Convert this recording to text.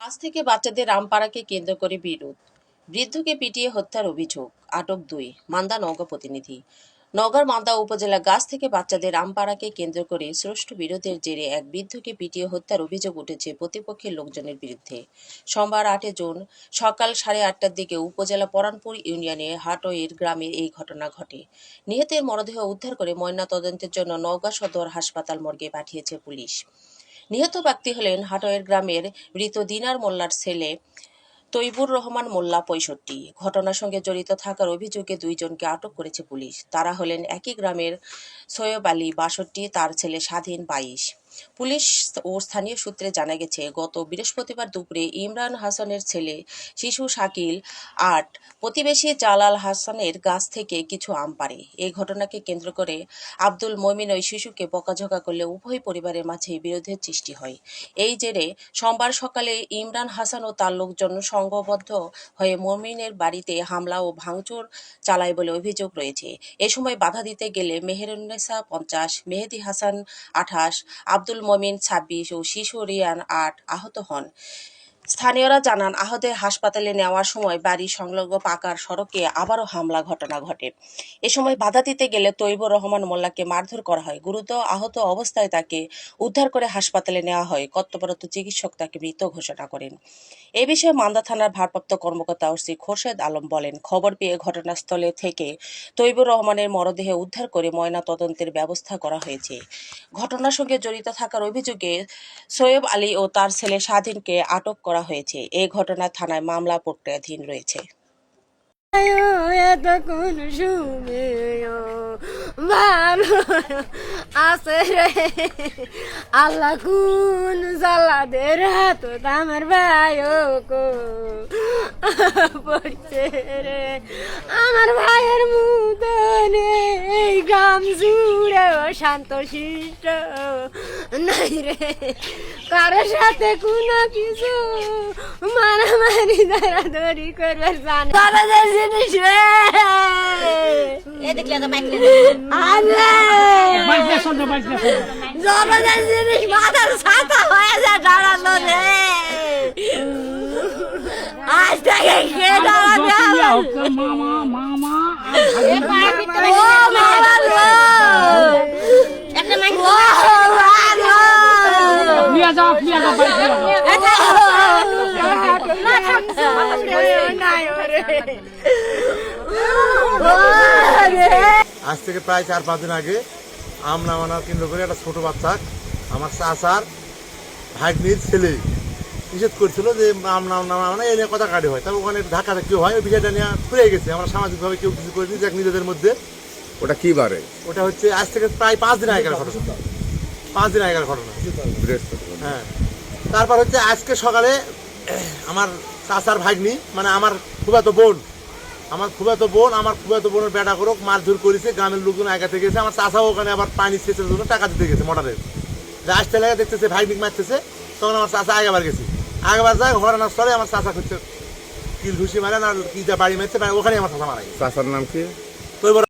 আজ থেকে বাচ্চাদের আমপাড়াকে কেন্দ্র করে বিরোধ। বৃদ্ধকে পিটিয়ে হত্যার অভিযোগ, আটক ২। মান্দা নওগাঁ প্রতিনিধি। নওগাঁর মান্দা উপজেলা গাছ থেকে বাচ্চাদের আমপাড়াকে কেন্দ্র করে স্রষ্টা বিরোধের জেরে এক বৃদ্ধকে পিটিয়ে হত্যার অভিযোগ উঠেছে প্রতিপক্ষের লোকজনের বিরুদ্ধে। সোমবার ৮ জুন সকাল ৮:৩০টার দিকে উপজেলা পরানপুর ইউনিয়নের হাটইর গ্রামে এই ঘটনা ঘটে। নিহতের মরদেহ উদ্ধার করে ময়নাতদন্তের জন্য নওগাঁ সদর হাসপাতাল মর্গে পাঠিয়েছে পুলিশ। নিহত ব্যক্তি হলেন হাটইর গ্রামের মৃত দিনার মোল্লার ছেলে তৈবুর রহমান মোল্লা ৬৫। ঘটনার সঙ্গে জড়িত থাকার অভিযোগে ২ জনকে আটক করেছে পুলিশ। তারা হলেন একই গ্রামের সৈয়ব আলী ৬২, তার ছেলে স্বাধীন ২২। পুলিশ ও স্থানীয় সূত্রে জানা গেছে, গত বৃহস্পতিবার দুপুরে ইমরান হাসানের ছেলে শিশু শাকিল ৮ প্রতিবেশী জালাল হাসানের গাছ থেকে কিছু আম পাড়ে। এই ঘটনাকে কেন্দ্র করে আব্দুল মমিন ওই শিশুকে বকাঝকা করলে উভয় পরিবারের মাঝে বিরোধের সৃষ্টি হয়। এই জেরে সোমবার সকালে ইমরান হাসান ও তার লোকজন সংঘবদ্ধ হয়ে মমিনের বাড়িতে হামলা ও ভাঙচুর চালায় বলে অভিযোগ রয়েছে। এ সময় বাধা দিতে গেলে মেহেরুন্নেসা ৫০, মেহেদি হাসান ২৮, আব্দুল মমিন ২৬ ও শিশু রিয়ান ৮ আহত হন। স্থানীয়রা জানান, আহতদের হাসপাতালে নেওয়ার সময় বাড়ি সংলগ্ন পাকার সড়কে আবারও হামলা ঘটনা ঘটে। এ সময় বাধা দিতে গেলে তৈবুর রহমান মোল্লাকে মারধর করা হয়। গুরুতর আহত অবস্থায় তাকে উদ্ধার করে হাসপাতালে নেওয়া হয়। কর্তব্যরত চিকিৎসক তাকে মৃত ঘোষণা করেন। এ বিষয়ে মান্দা থানার ভারপ্রাপ্ত কর্মকর্তা ওসি খোরশেদ আলম বলেন, খবর পেয়ে ঘটনাস্থলে থেকে তৈবুর রহমানের মরদেহ উদ্ধার করে ময়না তদন্তের ব্যবস্থা করা হয়েছে। ঘটনার সঙ্গে জড়িত থাকার অভিযোগে সৈয়ব আলী ও তার ছেলে স্বাধীনকে আটক করা হয়েছে। এই ঘটনায় থানায় মামলা প্রক্রিয়াধীন রয়েছে। এতক্ষণ শুনেও ভালো আছে রে আল্লাহ কোন জালাদের হাত আমার ভাইও কো পড়ছে রে আমার ভাইয়ের মুদনে এই গ্রাম জুড়ে শান্ত শিষ্ট নাই রে, কারোর সাথে কোনো কিছু মারামারি ধরাধরি করবার জানে জিনিস রে। জগতের জিনিস মাথার ছাতা হয়ে যায় দাঁড়ানো রে। আজ থেকে কে দাঁড়াবে? ও মামা গো, একটা মাইক আজ থেকে প্রায় ৪-৫ দিন আগে আম নামানোর কেন্দ্র করে একটা ছোট বাচ্চা আমার চাচার ভাগ্নির ছেলে নিষেধ করছিল যে আম নামানো এই নিয়ে কথা কাটি হয়, তারপর ওখানে ধাক্কা ধাক্কি হয়, ওই বিষয়টা নিয়ে পড়ে গেছে। আমরা সামাজিকভাবে কেউ কিছু করিনি, যাক নিজেদের মধ্যে। ওটা কি বারে? ওটা হচ্ছে আজ থেকে প্রায় ৫ দিন আগের ঘটনা। ৫ দিন আগের ঘটনা। হ্যাঁ, তারপর হচ্ছে আজকে সকালে আমার চাচার ভাগ্নি, মানে আমার ফুফাতো বোন, আমার ফুফাতো বোনের বেটা করে মারধর করেছে। গ্রামের লোকজন আগাতে গেছে, আমার চাচাও ওখানে আবার পানি সেচের জন্য টাকা দিতে গেছে মোটরের। আসতে লাগে দেখতেছে ভাগ্নিক মারতেছে, তখন আমার চাচা আগেবার গেছে। আগেবার যায় ঘটনার স্থলে আমার চাচা করছে কিল ঘুষি মারে না কি যা বাড়ি মারছে, ওখানে আমার চাচা মারা গেছে। চাচার নাম কি?